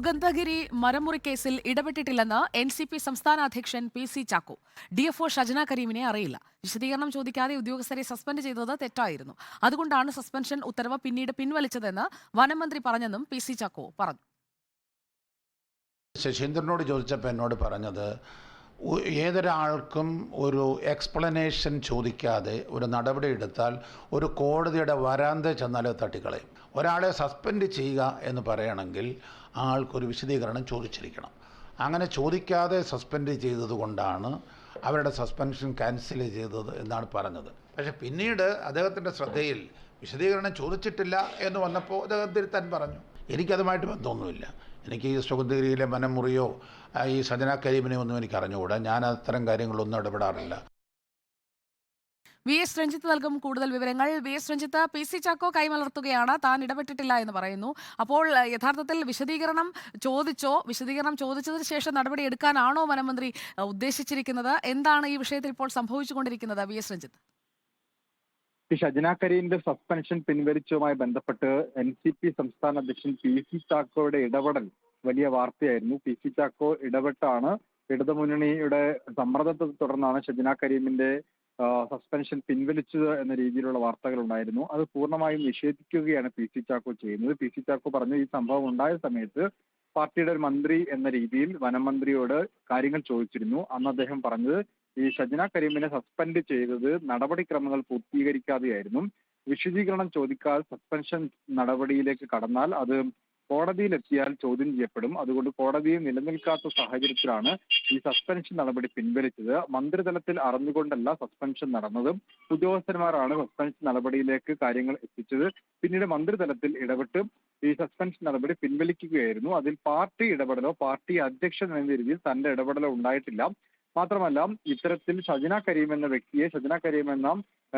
സുഗന്ധഗിരി മരമുറി കേസിൽ ഇടപെട്ടിട്ടില്ലെന്ന് NCP സംസ്ഥാന അധ്യക്ഷൻ PC ചാക്കോ. DFO ഷജന കരീമിനെ അറിയില്ല. വിശദീകരണം ചോദിക്കാതെ ഉദ്യോഗസ്ഥരെ സസ്പെൻഡ് ചെയ്തത് തെറ്റായിരുന്നു. അതുകൊണ്ടാണ് സസ്പെൻഷൻ ഉത്തരവ് പിന്നീട് പിൻവലിച്ചതെന്ന് വനമന്ത്രി പറഞ്ഞെന്നും PC ചാക്കോ പറഞ്ഞു. ശശീന്ദ്രനോട് ചോദിച്ചപ്പോൾ എന്നോട് പറഞ്ഞത് ഏതൊരാൾക്കും ഒരു എക്സ്പ്ലനേഷൻ ചോദിക്കാതെ ഒരു നടപടി എടുത്താൽ ഒരു കോടതിയുടെ വരാന്ത ചെന്നാൽ തട്ടിക്കളയും. ഒരാളെ സസ്പെൻഡ് ചെയ്യുക എന്ന് പറയണമെങ്കിൽ ആൾക്കൊരു വിശദീകരണം ചോദിച്ചിരിക്കണം. അങ്ങനെ ചോദിക്കാതെ സസ്പെൻഡ് ചെയ്തതുകൊണ്ടാണ് അവരുടെ സസ്പെൻഷൻ ക്യാൻസൽ ചെയ്തത് എന്നാണ് പറഞ്ഞത്. പക്ഷെ പിന്നീട് അദ്ദേഹത്തിൻ്റെ ശ്രദ്ധയിൽ വിശദീകരണം ചോദിച്ചിട്ടില്ല എന്ന് വന്നപ്പോൾ അദ്ദേഹം തിരുത്താൻ പറഞ്ഞു. എനിക്കതുമായിട്ട് ബന്ധമൊന്നുമില്ല. എനിക്ക് ഈ സുഗന്ധഗിരിയിലെ മനമുറിയോ ഈ ഷജന കരീമിനെ ഒന്നും എനിക്ക് അറിഞ്ഞുകൂടാ. ഞാൻ അത്തരം കാര്യങ്ങളൊന്നും ഇടപെടാറില്ല. VS രഞ്ജിത്ത് നൽകും കൂടുതൽ വിവരങ്ങൾ. VS രഞ്ജിത്ത്, PC ചാക്കോ കൈമലർത്തുകയാണ്, താൻ ഇടപെട്ടിട്ടില്ല എന്ന് പറയുന്നു. അപ്പോൾ യഥാർത്ഥത്തിൽ വിശദീകരണം ചോദിച്ചോ? വിശദീകരണം ചോദിച്ചതിന് ശേഷം നടപടി എടുക്കാനാണോ വനമന്ത്രി ഉദ്ദേശിച്ചിരിക്കുന്നത്? എന്താണ് ഈ വിഷയത്തിൽ ഇപ്പോൾ സംഭവിച്ചുകൊണ്ടിരിക്കുന്നത്? VS രഞ്ജിത്ത്. ഷജന കരീമിന്റെ സസ്പെൻഷൻ പിൻവലിച്ചതുമായി ബന്ധപ്പെട്ട് NCP സംസ്ഥാന അധ്യക്ഷൻ PC ചാക്കോയുടെ ഇടപെടൽ വലിയ വാർത്തയായിരുന്നു. PC ചാക്കോ ഇടപെട്ടാണ് ഇടതുമുന്നണിയുടെ സമ്മർദ്ദത്തെ തുടർന്നാണ് ഷജന കരീമിന്റെ സസ്പെൻഷൻ പിൻവലിച്ചത് എന്ന രീതിയിലുള്ള വാർത്തകൾ ഉണ്ടായിരുന്നു. അത് പൂർണ്ണമായും നിഷേധിക്കുകയാണ് PC ചാക്കോ ചെയ്യുന്നത്. PC ചാക്കോ പറഞ്ഞു, ഈ സംഭവം ഉണ്ടായ സമയത്ത് പാർട്ടിയുടെ ഒരു മന്ത്രി എന്ന രീതിയിൽ വനമന്ത്രിയോട് കാര്യങ്ങൾ ചോദിച്ചിരുന്നു. അന്ന് അദ്ദേഹം പറഞ്ഞത് ഈ ഷജന കരീമിനെ സസ്പെൻഡ് ചെയ്തത് നടപടിക്രമങ്ങൾ പൂർത്തീകരിക്കാതെയായിരുന്നു. വിശദീകരണം ചോദിക്കാതെ സസ്പെൻഷൻ നടപടിയിലേക്ക് കടന്നാൽ അത് കോടതിയിലെത്തിയാൽ ചോദ്യം ചെയ്യപ്പെടും. അതുകൊണ്ട് കോടതിയിൽ നിലനിൽക്കാത്ത സാഹചര്യത്തിലാണ് ഈ സസ്പെൻഷൻ നടപടി പിൻവലിച്ചത്. മന്ത്രിതലത്തിൽ അറിഞ്ഞുകൊണ്ടല്ല സസ്പെൻഷൻ നടന്നത്. ഉദ്യോഗസ്ഥന്മാരാണ് സസ്പെൻഷൻ നടപടിയിലേക്ക് കാര്യങ്ങൾ എത്തിച്ചത്. പിന്നീട് മന്ത്രിതലത്തിൽ ഇടപെട്ട് ഈ സസ്പെൻഷൻ നടപടി പിൻവലിക്കുകയായിരുന്നു. അതിൽ പാർട്ടി ഇടപെടലോ പാർട്ടി അധ്യക്ഷൻ എന്ന രീതിയിൽ തന്റെ ഇടപെടലോ ഉണ്ടായിട്ടില്ല. മാത്രമല്ല, ഇത്തരത്തിൽ ഷജന കരീം എന്ന വ്യക്തിയെ, ഷജന കരീം എന്ന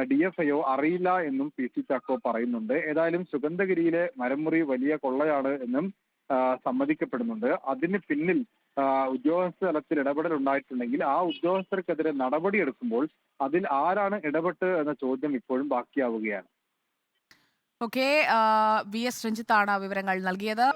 DFIO അറിയില്ല എന്നും PC ചാക്കോ പറയുന്നുണ്ട്. ഏതായാലും സുഗന്ധഗിരിയിലെ മരമുറി വലിയ കൊള്ളയാണ് എന്നും സമ്മതിക്കപ്പെടുന്നുണ്ട്. അതിന് പിന്നിൽ ഉദ്യോഗസ്ഥ തലത്തിൽ ഇടപെടൽ ഉണ്ടായിട്ടുണ്ടെങ്കിൽ ആ ഉദ്യോഗസ്ഥർക്കെതിരെ നടപടിയെടുക്കുമ്പോൾ അതിൽ ആരാണ് ഇടപെട്ട് എന്ന ചോദ്യം ഇപ്പോഴും ബാക്കിയാവുകയാണ്. VS രഞ്ജിത്താണ് വിവരങ്ങൾ നൽകിയത്.